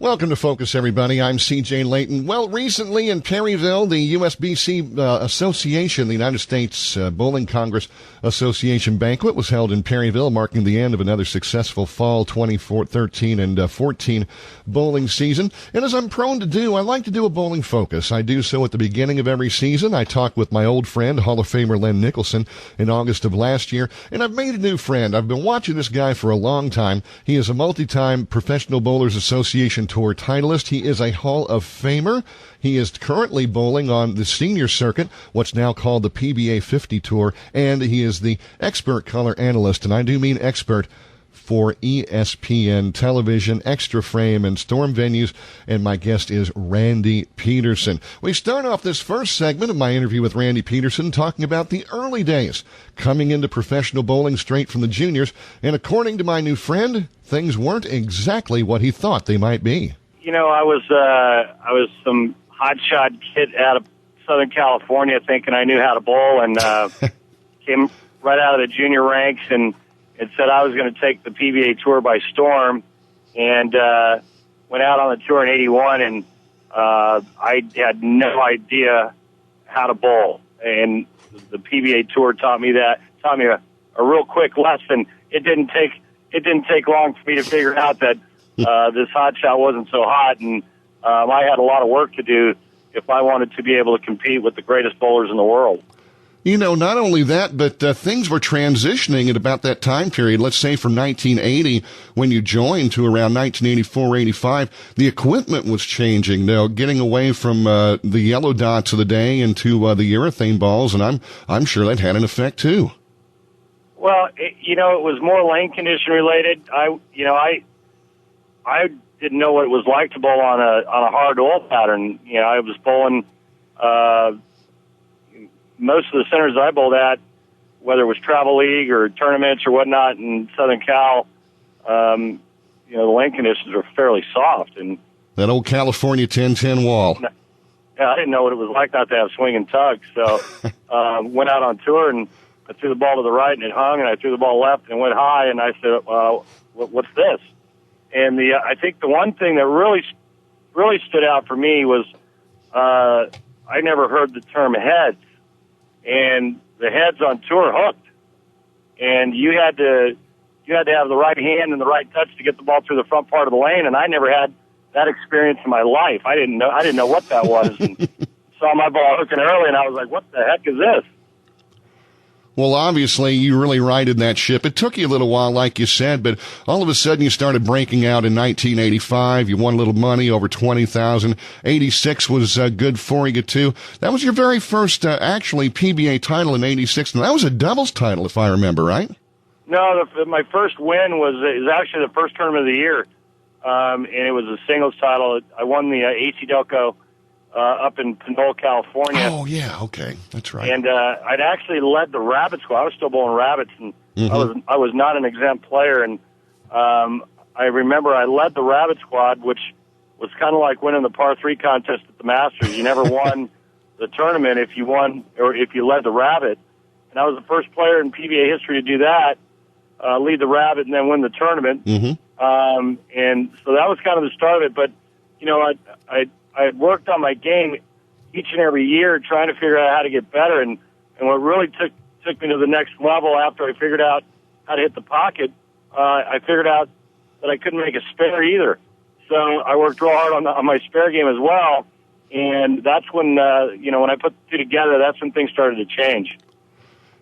Welcome to Focus, everybody. I'm C.J. Layton. Well, recently in Perryville, the USBC Association, the United States Bowling Congress Association banquet was held in Perryville, marking the end of another successful fall 2013 and 14 bowling season. And as I'm prone to do, I like to do a bowling focus. I do so at the beginning of every season. I talk with my old friend, Hall of Famer Len Nicholson, in August of last year, and I've made a new friend. I've been watching this guy for a long time. He is a multi-time Professional Bowlers Association Tour titleist. He is a Hall of Famer. He is currently bowling on the senior circuit, what's now called the PBA 50 Tour, and he is the expert color analyst, and I do mean expert, for ESPN Television, Extra Frame, and Storm Venues, and my guest is Randy Pedersen. We start off this first segment of my interview with Randy Pedersen talking about the early days, coming into professional bowling straight from the juniors, and according to my new friend, things weren't exactly what he thought they might be. You know, I was some hotshot kid out of Southern California thinking I knew how to bowl, and came right out of the junior ranks and said I was going to take the PBA Tour by storm, and went out on the tour in '81, and I had no idea how to bowl, and the PBA Tour taught me a real quick lesson. It didn't take long for me to figure out that this hot shot wasn't so hot, and I had a lot of work to do if I wanted to be able to compete with the greatest bowlers in the world. You know, not only that, but things were transitioning at about that time period. Let's say from 1980, when you joined, to around 1984, 85, the equipment was changing. Now, getting away from the yellow dots of the day into the urethane balls, and I'm sure that had an effect too. Well, it was more lane condition related. I didn't know what it was like to bowl on a hard oil pattern. You know, I was bowling. Most of the centers I bowled at, whether it was travel league or tournaments or whatnot in Southern Cal, the lane conditions were fairly soft. And that old California 10-10 wall. Yeah, I didn't know what it was like not to have swing and tug. So went out on tour, and I threw the ball to the right, and it hung, and I threw the ball left, and it went high, and I said, what's this? And I think the one thing that really stood out for me was I never heard the term heads. And the heads on tour hooked, and you had to have the right hand and the right touch to get the ball through the front part of the lane. And I never had that experience in my life. I didn't know what that was. And saw my ball hooking early, and I was like, "What the heck is this?" Well, obviously, you really righted that ship. It took you a little while, like you said, but all of a sudden you started breaking out in 1985. You won a little money, over $20,000. 86 was good for you, too. That was your very first, actually, PBA title in 86. And that was a doubles title, if I remember, right? No, my first win was actually the first tournament of the year, and it was a singles title. I won the AC Delco up in Pinole, California. Oh, yeah, okay. That's right. And I'd actually led the rabbit squad. I was still bowling rabbits, and I was not an exempt player. And I remember I led the rabbit squad, which was kind of like winning the par 3 contest at the Masters. You never won the tournament if you won or if you led the rabbit. And I was the first player in PBA history to do that, lead the rabbit and then win the tournament. And so that was kind of the start of it. But, I had worked on my game each and every year trying to figure out how to get better. And what really took me to the next level after I figured out how to hit the pocket, I figured out that I couldn't make a spare either. So I worked real hard on my spare game as well. And that's when, when I put the two together, that's when things started to change.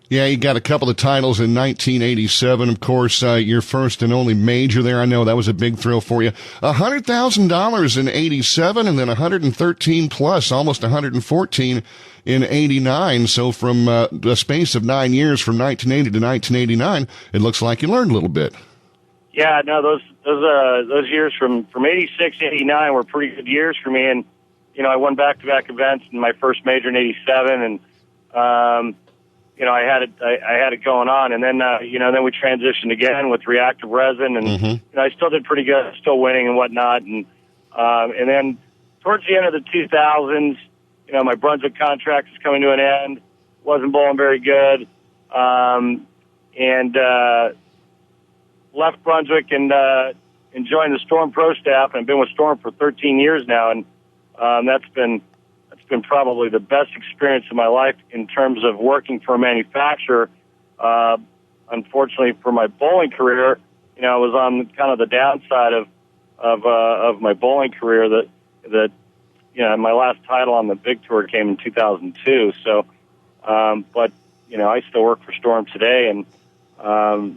Yeah, you got a couple of titles in 1987, of course, your first and only major there. I know that was a big thrill for you. $100,000 in 87 and then 113 plus, almost 114 in 89. So from the space of 9 years, from 1980 to 1989, it looks like you learned a little bit. Yeah, no, those years from 86 to 89 were pretty good years for me. And, I won back-to-back events in my first major in 87, and, I had it going on, and then then we transitioned again with reactive resin, and I still did pretty good, still winning and whatnot, and then towards the end of the 2000s, my Brunswick contract was coming to an end, wasn't bowling very good, and left Brunswick and joined the Storm Pro staff, and I've been with Storm for 13 years now, and that's been probably the best experience of my life in terms of working for a manufacturer. Unfortunately, for my bowling career, I was on kind of the downside of my bowling career. That my last title on the big tour came in 2002. So, but I still work for Storm today, and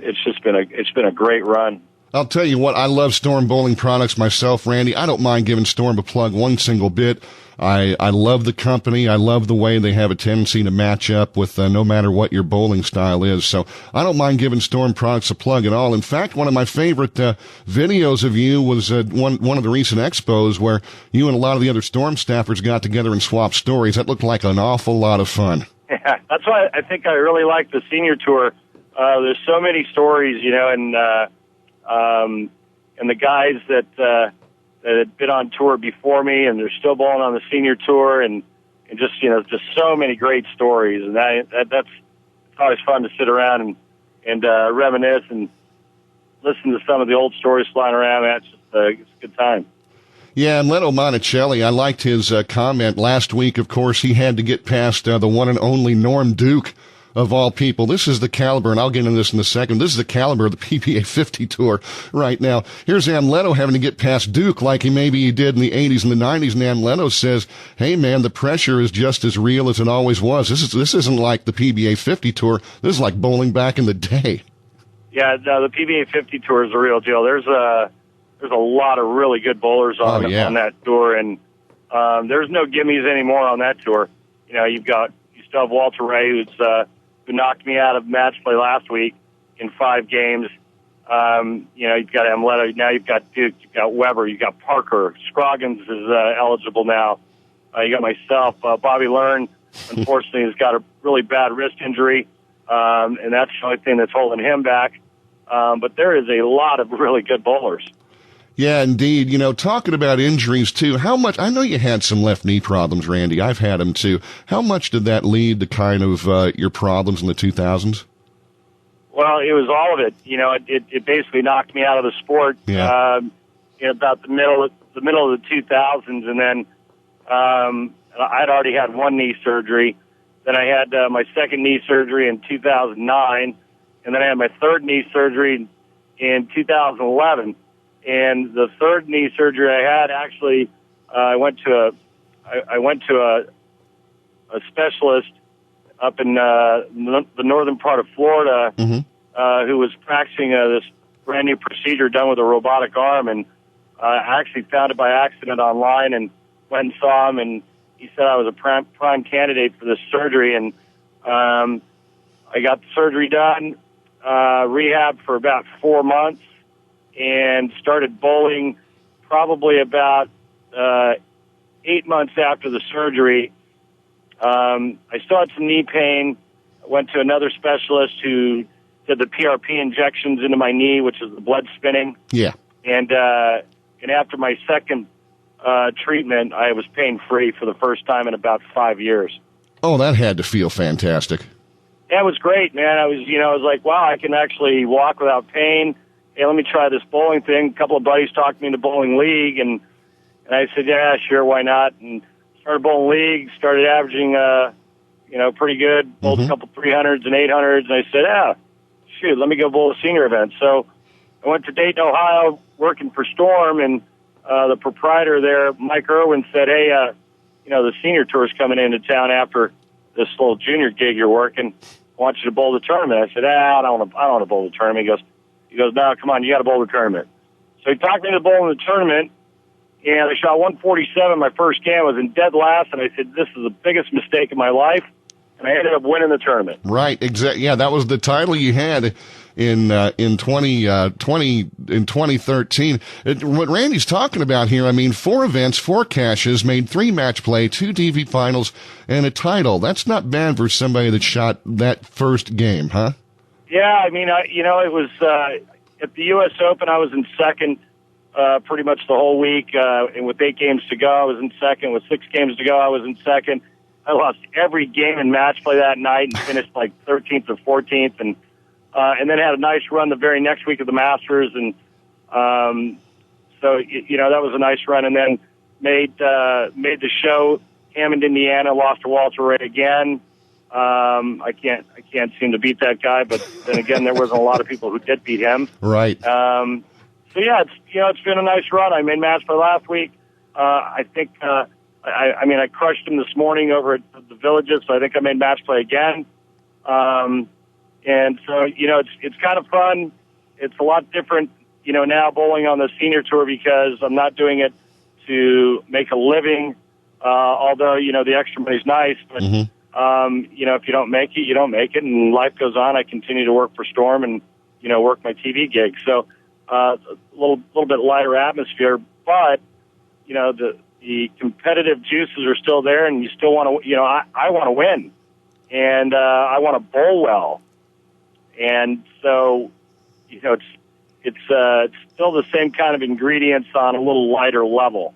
it's been a great run. I'll tell you what, I love Storm bowling products myself, Randy. I don't mind giving Storm a plug one single bit. I love the company. I love the way they have a tendency to match up with no matter what your bowling style is. So I don't mind giving Storm products a plug at all. In fact, one of my favorite videos of you was one of the recent expos where you and a lot of the other Storm staffers got together and swapped stories. That looked like an awful lot of fun. Yeah, that's why I think I really like the senior tour. There's so many stories, and the guys that had been on tour before me, and they're still bowling on the senior tour, and just so many great stories, and that's it's always fun to sit around and reminisce and listen to some of the old stories flying around. It's a good time. Yeah, and Leno Monticelli, I liked his comment last week. Of course, he had to get past the one and only Norm Duke. Of all people, this is the caliber, and I'll get into this in a second. This is the caliber of the PBA 50 Tour right now. Here's Amleto having to get past Duke like he did in the 80s and the 90s, and Amleto says, hey, man, the pressure is just as real as it always was. This isn't like the PBA 50 Tour. This is like bowling back in the day. Yeah, no, the PBA 50 Tour is a real deal. There's a lot of really good bowlers on that tour, and there's no gimmies anymore on that tour. You still have Walter Ray, who knocked me out of match play last week in 5 games. You've got Amleto, now you've got Duke, you've got Weber, you've got Parker. Scroggins is eligible now. You got myself. Bobby Learn, unfortunately, has got a really bad wrist injury, and that's the only thing that's holding him back. But there is a lot of really good bowlers. Yeah, indeed. Talking about injuries, too, how much, I know you had some left knee problems, Randy. I've had them, too. How much did that lead to kind of your problems in the 2000s? Well, it was all of it. It basically knocked me out of the sport about the middle of the 2000s, and then I'd already had one knee surgery. Then I had my second knee surgery in 2009, and then I had my third knee surgery in 2011. And the third knee surgery I had, actually, I went to a specialist up in the northern part of Florida, who was practicing this brand new procedure done with a robotic arm, and I actually found it by accident online and went and saw him, and he said I was a prime candidate for this surgery, and I got the surgery done, rehab for about 4 months, and started bowling probably about 8 months after the surgery. I still had some knee pain. I went to another specialist who did the PRP injections into my knee, which is the blood spinning. Yeah. And after my second treatment, I was pain-free for the first time in about 5 years. Oh, that had to feel fantastic. Yeah, it was great, man. I was like, wow, I can actually walk without pain. Hey, let me try this bowling thing. A couple of buddies talked me into bowling league, and I said, yeah, sure, why not? And started bowling league, started averaging, pretty good, bowled a couple 300s and 800s, and I said, shoot, let me go bowl a senior event. So I went to Dayton, Ohio, working for Storm, and the proprietor there, Mike Irwin, said, hey, the senior tour's coming into town after this little junior gig you're working. I want you to bowl the tournament. I said, I don't want to bowl the tournament. He goes, no, come on, you got to bowl the tournament. So he talked me into bowling the tournament, and I shot 147 my first game. I was in dead last, and I said, this is the biggest mistake of my life, and I ended up winning the tournament. Right, exactly. Yeah, that was the title you had in 2013. What Randy's talking about here, 4 events, 4 cashes, made 3 match play, 2 TV finals, and a title. That's not bad for somebody that shot that first game, huh? Yeah, it was at the U.S. Open, I was in second pretty much the whole week, and with 8 games to go, I was in second. With 6 games to go, I was in second. I lost every game in match play that night and finished like 13th or 14th, and then had a nice run the very next week of the Masters, and So that was a nice run, and then made the show. Hammond, Indiana, lost to Walter Ray again. I can't seem to beat that guy, but then again, there wasn't a lot of people who did beat him. Right. So yeah, it's been a nice run. I made match play last week. I think I crushed him this morning over at the Villages, so I think I made match play again. And so it's kind of fun. It's a lot different, now bowling on the senior tour because I'm not doing it to make a living. Although the extra money's nice, but if you don't make it, you don't make it, and life goes on. I continue to work for Storm and work my TV gigs. So a little bit lighter atmosphere, but the competitive juices are still there, and you still want to. I want to win, and I want to bowl well, and so it's still the same kind of ingredients on a little lighter level.